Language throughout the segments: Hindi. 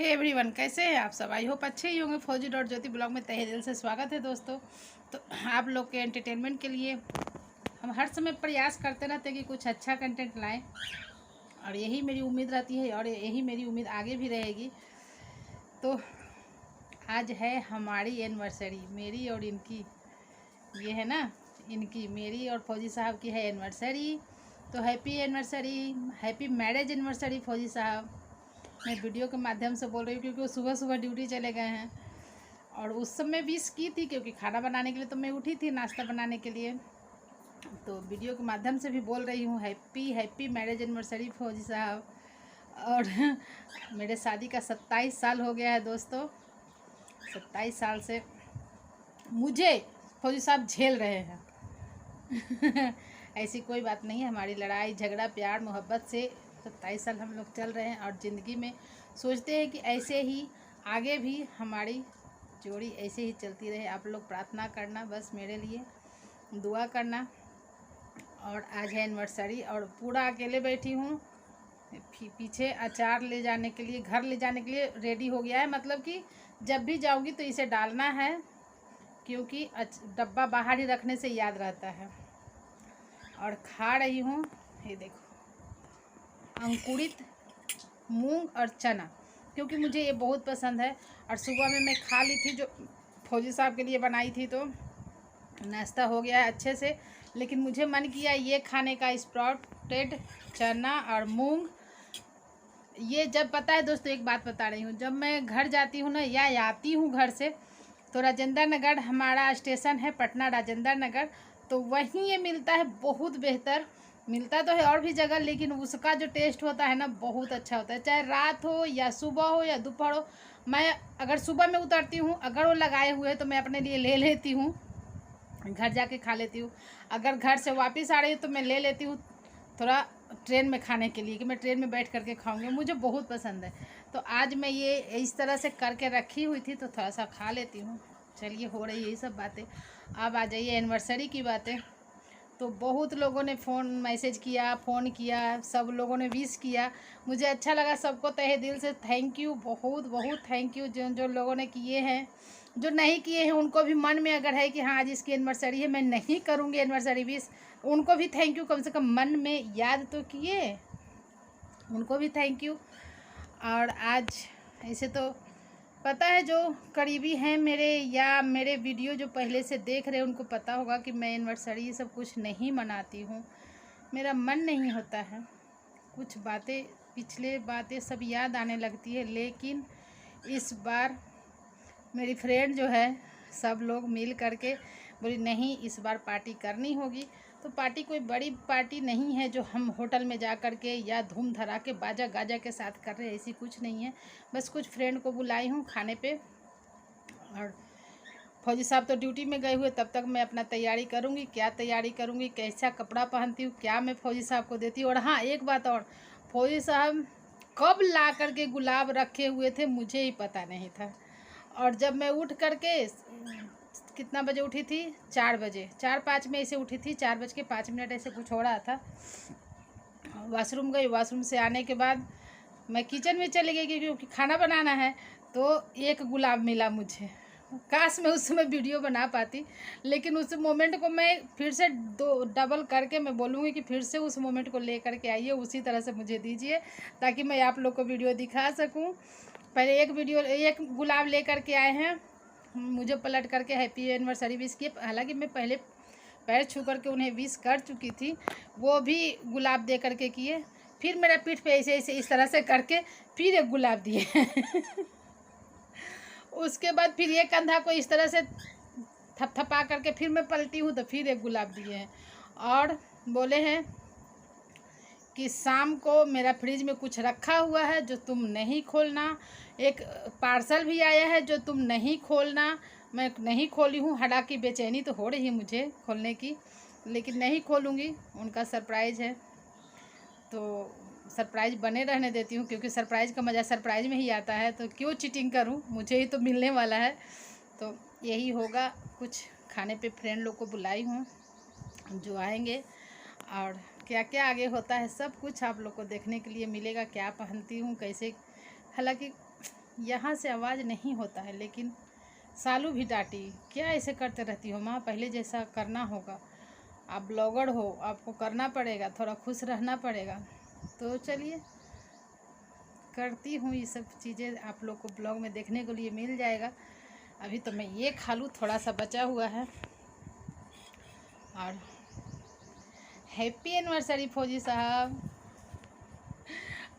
हे एवरीवन, कैसे हैं आप सब। आई होप अच्छे ही होंगे। फौजी डॉट ज्योति ब्लॉग में तहे दिल से स्वागत है दोस्तों। तो आप लोग के एंटरटेनमेंट के लिए हम हर समय प्रयास करते रहते हैं कि कुछ अच्छा कंटेंट लाएं, और यही मेरी उम्मीद रहती है और यही मेरी उम्मीद आगे भी रहेगी। तो आज है हमारी एनिवर्सरी, मेरी और इनकी। ये है ना, इनकी, मेरी और फौजी साहब की है एनिवर्सरी। तो happy anniversary, happy marriage anniversary फौजी साहब। मैं वीडियो के माध्यम से बोल रही हूँ क्योंकि वो सुबह सुबह ड्यूटी चले गए हैं, और उस समय विश की थी क्योंकि खाना बनाने के लिए तो मैं उठी थी, नाश्ता बनाने के लिए। तो वीडियो के माध्यम से भी बोल रही हूँ हैप्पी हैप्पी मैरिज एनिवर्सरी फौजी साहब। और मेरे शादी का 27 साल हो गया है दोस्तों। 27 साल से मुझे फौजी साहब झेल रहे हैं। ऐसी कोई बात नहीं है, हमारी लड़ाई झगड़ा प्यार मोहब्बत से 27 साल हम लोग चल रहे हैं, और ज़िंदगी में सोचते हैं कि ऐसे ही आगे भी हमारी जोड़ी ऐसे ही चलती रहे। आप लोग प्रार्थना करना, बस मेरे लिए दुआ करना। और आज है एनिवर्सरी और पूरा अकेले बैठी हूँ। पीछे अचार ले जाने के लिए, घर ले जाने के लिए रेडी हो गया है। मतलब कि जब भी जाऊँगी तो इसे डालना है, क्योंकि डब्बा बाहर ही रखने से याद रहता है। और खा रही हूँ, ये देखो, अंकुरित मूंग और चना, क्योंकि मुझे ये बहुत पसंद है। और सुबह में मैं खा ली थी, जो फौजी साहब के लिए बनाई थी, तो नाश्ता हो गया है अच्छे से। लेकिन मुझे मन किया ये खाने का, स्प्राउटेड चना और मूंग। ये जब, पता है दोस्तों, एक बात बता रही हूँ, जब मैं घर जाती हूँ ना, या आती हूँ घर से, तो राजेंद्र नगर हमारा स्टेशन है, पटना राजेंद्र नगर, तो वहीं ये मिलता है। बहुत बेहतर मिलता तो है और भी जगह, लेकिन उसका जो टेस्ट होता है ना, बहुत अच्छा होता है। चाहे रात हो या सुबह हो या दोपहर हो, मैं अगर सुबह में उतरती हूँ, अगर वो लगाए हुए तो मैं अपने लिए ले लेती हूँ, घर जाके खा लेती हूँ। अगर घर से वापस आ रही हूँ तो मैं ले लेती हूँ थोड़ा ट्रेन में खाने के लिए, कि मैं ट्रेन में बैठ करके खाऊंगी, मुझे बहुत पसंद है। तो आज मैं ये इस तरह से करके रखी हुई थी, तो थोड़ा सा खा लेती हूँ। चलिए, हो रही है ये सब बातें। अब आ जाइए एनिवर्सरी की बातें। तो बहुत लोगों ने मैसेज किया, फ़ोन किया, सब लोगों ने विश किया। मुझे अच्छा लगा, सबको तहे दिल से थैंक यू, बहुत बहुत थैंक यू। जो जो लोगों ने किए हैं, जो नहीं किए हैं उनको भी मन में अगर है कि हाँ आज इसकी एनिवर्सरी है, मैं नहीं करूँगी एनिवर्सरी विश, उनको भी थैंक यू। कम से कम मन में याद तो किए, उनको भी थैंक यू। और आज ऐसे तो पता है, जो करीबी हैं मेरे, या मेरे वीडियो जो पहले से देख रहे हैं, उनको पता होगा कि मैं एनिवर्सरी ये सब कुछ नहीं मनाती हूँ। मेरा मन नहीं होता है, कुछ बातें, पिछले बातें सब याद आने लगती है। लेकिन इस बार मेरी फ्रेंड जो है, सब लोग मिल करके बोली नहीं, इस बार पार्टी करनी होगी। तो पार्टी कोई बड़ी पार्टी नहीं है जो हम होटल में जा कर के या धूम धड़ाके बाजा गाजा के साथ कर रहे हैं, ऐसी कुछ नहीं है। बस कुछ फ्रेंड को बुलाई हूँ खाने पे। और फौजी साहब तो ड्यूटी में गए हुए, तब तक मैं अपना तैयारी करूँगी। क्या तैयारी करूँगी, कैसा कपड़ा पहनती हूँ, क्या मैं फौजी साहब को देती हूँ। और हाँ, एक बात और, फौजी साहब कब ला करके गुलाब रखे हुए थे मुझे ही पता नहीं था। और जब मैं उठ करके, कितना बजे उठी थी, 4 बजे, 4-5 में ऐसे उठी थी, 4:05 ऐसे कुछ हो रहा था। वॉशरूम गई, वॉशरूम से आने के बाद मैं किचन में चली गई क्योंकि खाना बनाना है। तो एक गुलाब मिला मुझे, काश मैं उस समय वीडियो बना पाती। लेकिन उस मोमेंट को मैं फिर से डबल करके मैं बोलूँगी कि फिर से उस मोमेंट को ले करके आइए, उसी तरह से मुझे दीजिए, ताकि मैं आप लोग को वीडियो दिखा सकूं। पहले एक गुलाब ले करके आए हैं, मुझे पलट करके हैप्पी एनिवर्सरी विश किए। हालांकि मैं पहले पैर छू करके उन्हें विश कर चुकी थी, वो भी गुलाब दे करके किए। फिर मेरा पीठ पे ऐसे ऐसे इस तरह से करके फिर एक गुलाब दिए। उसके बाद फिर ये कंधा को इस तरह से थपथपा करके फिर मैं पलटी हूँ, तो फिर एक गुलाब दिए हैं। और बोले हैं कि शाम को मेरा फ्रिज में कुछ रखा हुआ है जो तुम नहीं खोलना। एक पार्सल भी आया है जो तुम नहीं खोलना। मैं नहीं खोली हूँ, हालांकि बेचैनी तो हो रही है मुझे खोलने की, लेकिन नहीं खोलूँगी। उनका सरप्राइज़ है, तो सरप्राइज़ बने रहने देती हूँ, क्योंकि सरप्राइज़ का मज़ा सरप्राइज़ में ही आता है। तो क्यों चीटिंग करूँ, मुझे ही तो मिलने वाला है। तो यही होगा। कुछ खाने पे फ्रेंड लोग को बुलाई हूँ जो आएंगे, और क्या क्या आगे होता है सब कुछ आप लोग को देखने के लिए मिलेगा। क्या पहनती हूँ, कैसे, हालांकि यहाँ से आवाज़ नहीं होता है, लेकिन सालू भी डांटी, क्या ऐसे करते रहती हो माँ, पहले जैसा करना होगा, आप ब्लॉगर हो, आपको करना पड़ेगा, थोड़ा खुश रहना पड़ेगा। तो चलिए करती हूँ ये सब चीज़ें, आप लोग को ब्लॉग में देखने के लिए मिल जाएगा। अभी तो मैं ये खा लूँ, थोड़ा सा बचा हुआ है। और हैप्पी एनिवर्सरी फौजी साहब।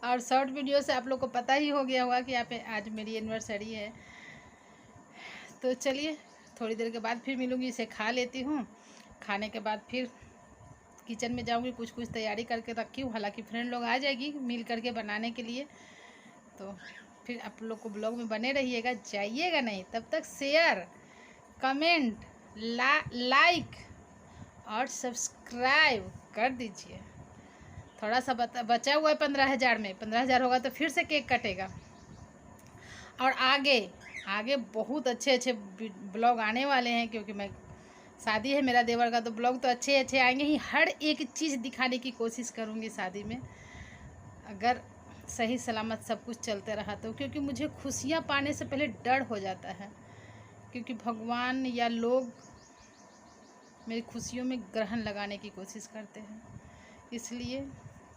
और शॉर्ट वीडियो से आप लोग को पता ही हो गया होगा कि यहाँ पे आज मेरी एनिवर्सरी है। तो चलिए थोड़ी देर के बाद फिर मिलूँगी, इसे खा लेती हूँ। खाने के बाद फिर किचन में जाऊँगी, कुछ तैयारी करके रखी हूँ। हालांकि फ्रेंड लोग आ जाएगी मिल करके बनाने के लिए। तो फिर आप लोग को ब्लॉग में बने रहिएगा, जाइएगा नहीं। तब तक शेयर, कमेंट, लाइक और सब्सक्राइब कर दीजिए। थोड़ा सा बचा हुआ है 15,000 में, 15,000 होगा तो फिर से केक कटेगा। और आगे बहुत अच्छे ब्लॉग आने वाले हैं, क्योंकि मैं शादी है मेरा देवर का, तो ब्लॉग तो अच्छे आएंगे ही। हर एक चीज़ दिखाने की कोशिश करूँगी शादी में, अगर सही सलामत सब कुछ चलते रहा तो। क्योंकि मुझे खुशियाँ पाने से पहले डर हो जाता है, क्योंकि भगवान या लोग मेरी खुशियों में ग्रहण लगाने की कोशिश करते हैं, इसलिए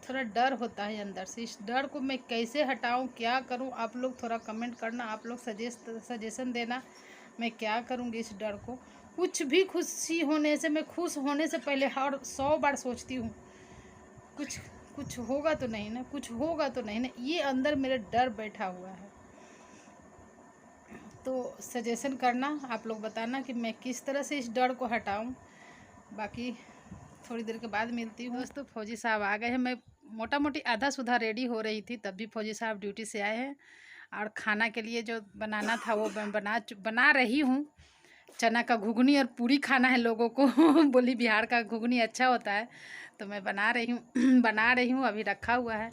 थोड़ा डर होता है अंदर से। इस डर को मैं कैसे हटाऊं, क्या करूं, आप लोग थोड़ा कमेंट करना, आप लोग सजेशन देना मैं क्या करूंगी इस डर को। कुछ भी खुशी होने से, मैं खुश होने से पहले हर 100 बार सोचती हूँ कुछ होगा तो नहीं ना, कुछ होगा तो नहीं ना, ये अंदर मेरा डर बैठा हुआ है। तो सजेशन करना, आप लोग बताना कि मैं किस तरह से इस डर को हटाऊं। बाकी थोड़ी देर के बाद मिलती हूँ। दोस्तों फौजी साहब आ गए हैं, मैं मोटा मोटी आधा सुधा रेडी हो रही थी, तब भी फौजी साहब ड्यूटी से आए हैं। और खाना के लिए जो बनाना था वो बना रही हूँ। चना का घुगनी और पूरी खाना है लोगों को बोली बिहार का घुगनी अच्छा होता है, तो मैं बना रही हूँ अभी रखा हुआ है।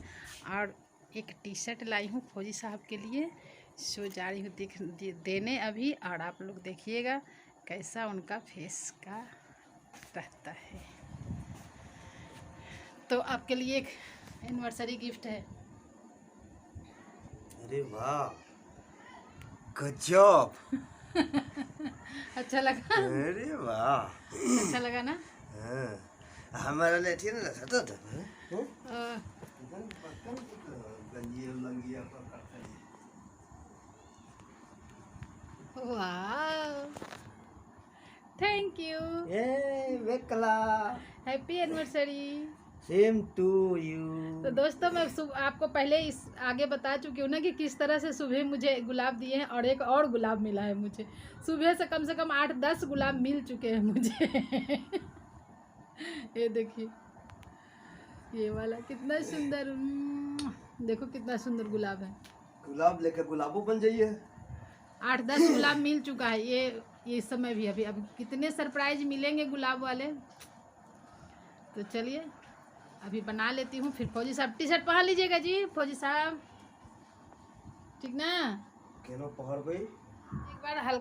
और एक टी शर्ट लाई हूँ फौजी साहब के लिए, सो जा रही हूँ देने अभी। और आप लोग देखिएगा कैसा उनका फेस का रहता है। तो आपके लिए एक एनिवर्सरी गिफ्ट है। अरे वाह, गजब। अच्छा लगा? अरे वाह, अच्छा लगा ना? हमारा ले ठीक ना था तो वाह, थैंक यू। वेकला, happy anniversary. Same to you. तो दोस्तों मैं आपको पहले इस आगे बता चुकी हूँ ना कि किस तरह से सुबह मुझे गुलाब दिए हैं, और एक और गुलाब मिला है मुझे। सुबह से कम 8-10 गुलाब मिल चुके हैं मुझे ये देखिए, ये वाला कितना सुंदर, देखो कितना सुंदर गुलाब है। गुलाब लेकर गुलाबो बन जाइए। 8-10 गुलाब मिल चुका है। ये इस समय भी अभी कितने सरप्राइज मिलेंगे गुलाब वाले। तो चलिए अभी बना लेती हूँ, फिर फौजी साहब टी शर्ट पहन लीजिएगा जी फौजी साहब, ठीक ना? केनो पहर गई। एक बार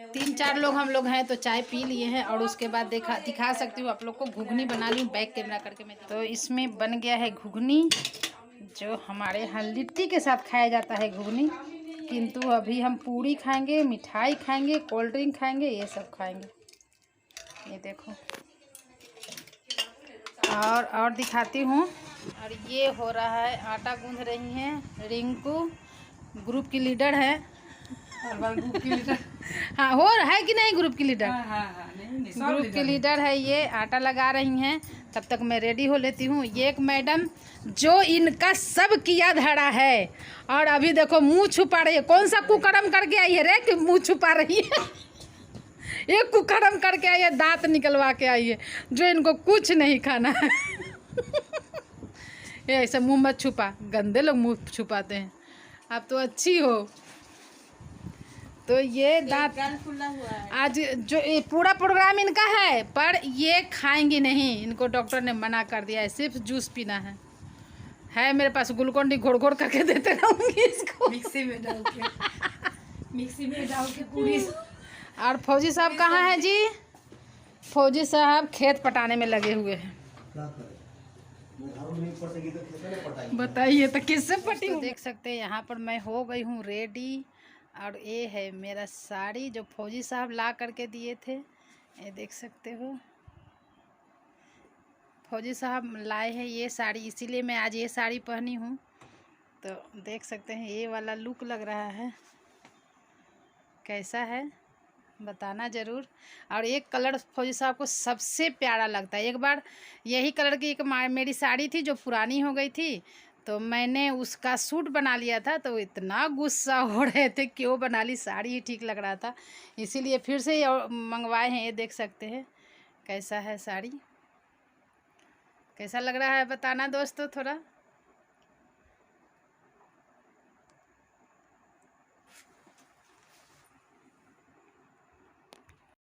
3-4 लोग हम लोग हैं तो चाय पी लिए हैं, और उसके बाद दिखा सकती हूँ आप लोग को। घुगनी बना ली हूँ, बैक कैमरा करके मैं। तो इसमें बन गया है घुगनी, जो हमारे यहाँ लिट्टी के साथ खाया जाता है घुगनी, किंतु अभी हम पूरी खाएंगे, मिठाई खाएंगे, कोल्ड ड्रिंक खाएंगे, ये सब खाएंगे। ये देखो, और दिखाती हूँ। और ये हो रहा है, आटा गूंथ रही हैं रिंकू, ग्रुप की लीडर है। ग्रुप की लीडर हाँ हो है कि नहीं, ग्रुप की लीडर? नहीं, ग्रुप की लीडर है ये, आटा लगा रही हैं। तब तक मैं रेडी हो लेती हूँ। ये एक मैडम जो इनका सब किया धड़ा है, और अभी देखो मुंह छुपा रही है। कौन सा कुकर्म करके आई है रे कि मुंह छुपा रही है एक कुकर्म करके आई है, दांत निकलवा के आई है, जो इनको कुछ नहीं खाना है ये ऐसा मुंह मत छुपा, गंदे लोग मुंह छुपाते हैं। आप तो अच्छी हो। तो ये दांत खुला हुआ है। आज जो ये पूरा प्रोग्राम इनका है, पर ये खाएंगी नहीं, इनको डॉक्टर ने मना कर दिया है, सिर्फ जूस पीना है मेरे पास ग्लूकोन डी घोड़ करके देते रहूँगी इसको मिक्सी में डाल के पूरी। और फौजी साहब कहाँ हैं जी? फौजी साहब खेत पटाने में लगे हुए हैं। बताइए तो किससे पटी हूँ। देख सकते हैं यहाँ पर मैं हो गई हूँ रेडी। और ये है मेरा साड़ी जो फौजी साहब ला करके दिए थे। ये देख सकते हो फौजी साहब लाए हैं ये साड़ी, इसीलिए मैं आज ये साड़ी पहनी हूँ। तो देख सकते हैं ये वाला लुक लग रहा है, कैसा है बताना ज़रूर। और एक कलर फौजी साहब को सबसे प्यारा लगता है। एक बार यही कलर की एक मेरी साड़ी थी जो पुरानी हो गई थी, तो मैंने उसका सूट बना लिया था। तो इतना गुस्सा हो रहे थे क्यों बना ली, साड़ी ही ठीक लग रहा था, इसीलिए फिर से ये मंगवाए हैं। ये देख सकते हैं कैसा है साड़ी, कैसा लग रहा है बताना दोस्तों थोड़ा।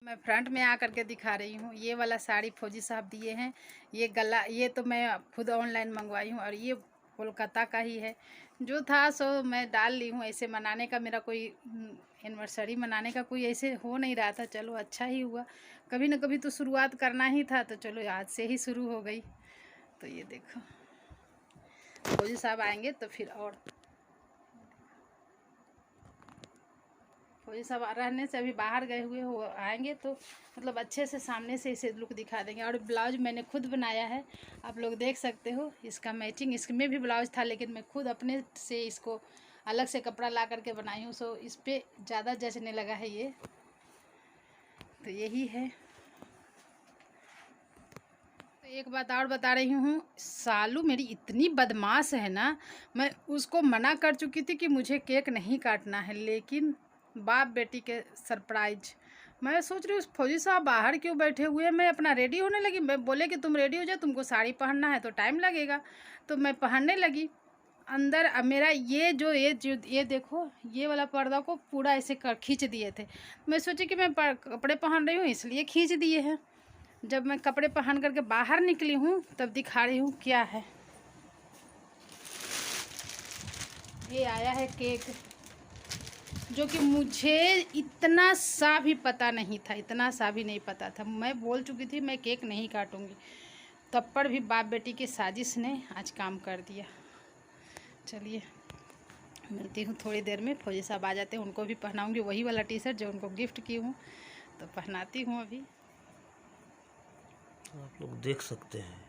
मैं फ्रंट में आकर के दिखा रही हूँ। ये वाला साड़ी फौजी साहब दिए हैं। ये गला ये तो मैं खुद ऑनलाइन मंगवाई हूँ, और ये कोलकाता का ही है। जो था सो मैं डाल ली हूँ। ऐसे मनाने का मेरा कोई एनिवर्सरी मनाने का कोई ऐसे हो नहीं रहा था। चलो अच्छा ही हुआ, कभी ना कभी तो शुरुआत करना ही था, तो चलो आज से ही शुरू हो गई। तो ये देखो फौजी साहब आएंगे तो फिर और फौजी साहब रहने से अभी बाहर गए हुए हो, आएंगे तो मतलब अच्छे से सामने से इसे लुक दिखा देंगे। और ब्लाउज मैंने खुद बनाया है, आप लोग देख सकते हो। इसका मैचिंग इसमें भी ब्लाउज था, लेकिन मैं खुद अपने से इसको अलग से कपड़ा ला करके बनाई हूँ। सो इस पर ज़्यादा जचने लगा है ये। तो यही है। तो एक बात और बता रही हूँ, सालू मेरी इतनी बदमाश है ना। मैं उसको मना कर चुकी थी कि मुझे केक नहीं काटना है, लेकिन बाप बेटी के सरप्राइज। मैं सोच रही हूँ फौजी साहब बाहर क्यों बैठे हुए हैं। मैं अपना रेडी होने लगी, मैं बोले कि तुम रेडी हो जाओ, तुमको साड़ी पहनना है तो टाइम लगेगा। तो मैं पहनने लगी अंदर। अब मेरा ये देखो, ये वाला पर्दा को पूरा ऐसे खींच दिए थे। मैं सोची कि मैं कपड़े पहन रही हूँ इसलिए खींच दिए हैं। जब मैं कपड़े पहन करके बाहर निकली हूँ तब दिखा रही हूँ क्या है। ये आया है केक, जो कि मुझे इतना सा भी पता नहीं था, इतना सा भी नहीं पता था। मैं बोल चुकी थी मैं केक नहीं काटूंगी, तब पर भी बाप बेटी की साजिश ने आज काम कर दिया। चलिए मिलती हूँ थोड़ी देर में। फौजी साहब आ जाते हैं, उनको भी पहनाऊंगी वही वाला टी शर्ट जो उनको गिफ्ट की हूँ, तो पहनाती हूँ अभी। आप लोग देख सकते हैं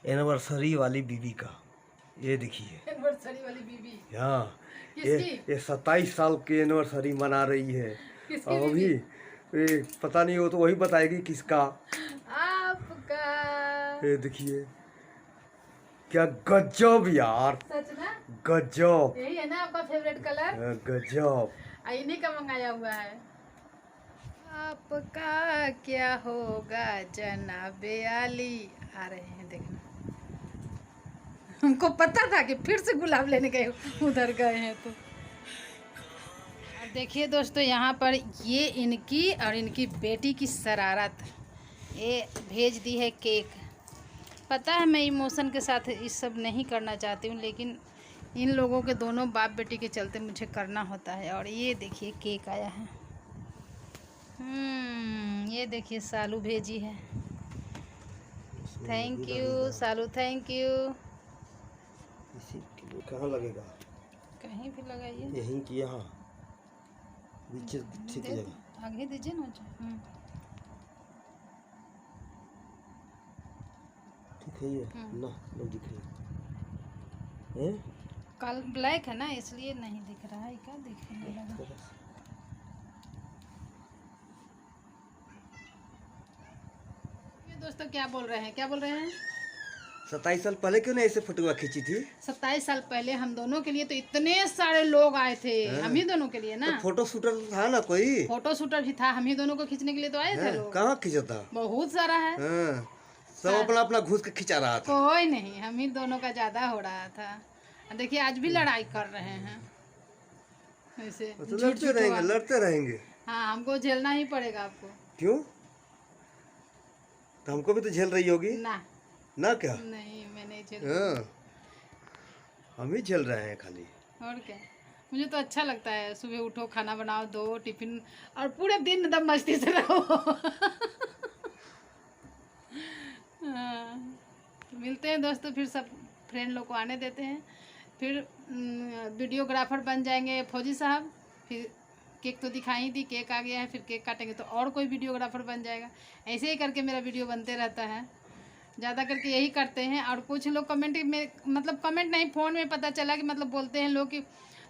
एनिवर्सरी वाली बीबी का, ये देखिए एनिवर्सरी वाली बीबी। हाँ, किसकी? ये 27 साल की एनिवर्सरी मना रही है। किसकी और अभी ये पता नहीं, वो तो वही बताएगी किसका। आपका। ये देखिए क्या गजब यार, सच ना? गजब। यही है ना आपका फेवरेट कलर? गजब। इन्हीं का मंगाया हुआ है। आपका क्या होगा जनाबे आली। आ रहे हैं देखना। हमको पता था कि फिर से गुलाब लेने गए, उधर गए हैं तो। अब देखिए दोस्तों, यहाँ पर ये इनकी और इनकी बेटी की शरारत। ये भेज दी है केक। पता है मैं इमोशन के साथ इस सब नहीं करना चाहती हूँ, लेकिन इन लोगों के दोनों बाप बेटी के चलते मुझे करना होता है। और ये देखिए केक आया है। ये देखिए सालू भेजी है। Thank you Salu, thank you. कहाँ लगेगा? कहीं भी लगाइए। यहीं की यहाँ नीचे ठीक जगह आगे दीजिए ना। ठीक है ये ना, नहीं दिख रही है। कल ब्लैक है ना, इसलिए नहीं दिख रहा है। क्या दिखने लगा? ये दोस्तों क्या बोल रहे हैं, क्या बोल रहे हैं? 27 साल पहले क्यों नहीं ऐसे फोटो खींची थी? 27 साल पहले हम दोनों के लिए तो इतने सारे लोग आए थे। हम ही दोनों के लिए ना। तो फोटो शूटर था ना कोई? फोटो शूटर भी था, हम ही दोनों को खींचने के लिए तो आए थे लोग। कहाँ खींचा था? बहुत सारा है। सब अपना अपना घुस के खिंचा रहा था। कोई नहीं, हम ही दोनों का ज्यादा हो रहा था। देखिए आज भी लड़ाई कर रहे हैं ऐसे। तो लड़ते रहेंगे, लड़ते रहेंगे। हाँ, हमको झेलना ही पड़ेगा आपको। क्यों? तो हमको भी तो झेल रही होगी ना। ना क्या? नहीं, मैं नहीं झेल। हम ही झेल रहे हैं खाली। और क्या, मुझे तो अच्छा लगता है। सुबह उठो, खाना बनाओ, दो टिफिन, और पूरे दिन एकदम मस्ती से रहो। हाँ, मिलते हैं दोस्तों, फिर सब फ्रेंड लोग को आने देते हैं, फिर वीडियोग्राफर बन जाएंगे फौजी साहब। फिर केक तो दिखाई थी, केक आ गया है, फिर केक काटेंगे तो और कोई वीडियोग्राफर बन जाएगा। ऐसे ही करके मेरा वीडियो बनते रहता है, ज़्यादा करके यही करते हैं। और कुछ लोग कमेंट में, मतलब कमेंट नहीं, फ़ोन में पता चला कि मतलब बोलते हैं लोग कि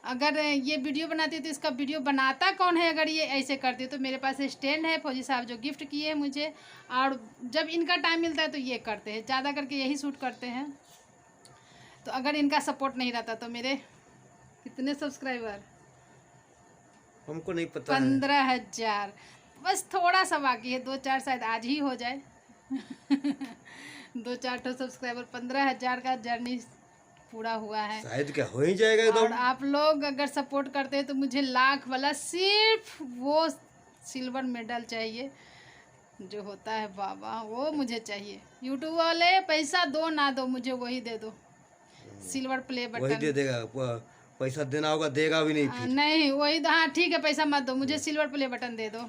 अगर ये वीडियो बनाती है तो इसका वीडियो बनाता कौन है, अगर ये ऐसे करती है। तो मेरे पास स्टैंड है फौजी साहब जो गिफ्ट किए हैं मुझे, और जब इनका टाइम मिलता है तो ये करते हैं, ज़्यादा करके यही शूट करते हैं। तो अगर इनका सपोर्ट नहीं रहता तो मेरे कितने सब्सक्राइबर, हमको नहीं पता है। 15,000, बस थोड़ा सा बाकी है, 2-4 शायद आज ही हो जाए। 2-4 तो सब्सक्राइबर, 15,000 का जर्नी पूरा हुआ है। शायद क्या हो ही जाएगा एकदम। और आप लोग अगर सपोर्ट करते हैं तो मुझे लाख वाला सिर्फ वो सिल्वर मेडल चाहिए जो होता है बाबा, वो मुझे चाहिए। यूट्यूब वाले पैसा दो ना दो, मुझे वही दे दो, सिल्वर प्ले वही बटन। दे देगा, पैसा देना होगा, देगा भी नहीं फिर। नहीं वही, हाँ ठीक है, पैसा मत दो, मुझे सिल्वर प्ले बटन दे दो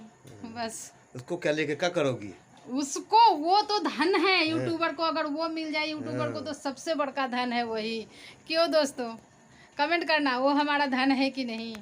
बस। उसको क्या लेके क्या करोगी? उसको, वो तो धन है यूट्यूबर को, अगर वो मिल जाए यूट्यूबर को तो सबसे बड़का धन है वही। क्यों दोस्तों, कमेंट करना, वो हमारा धन है कि नहीं।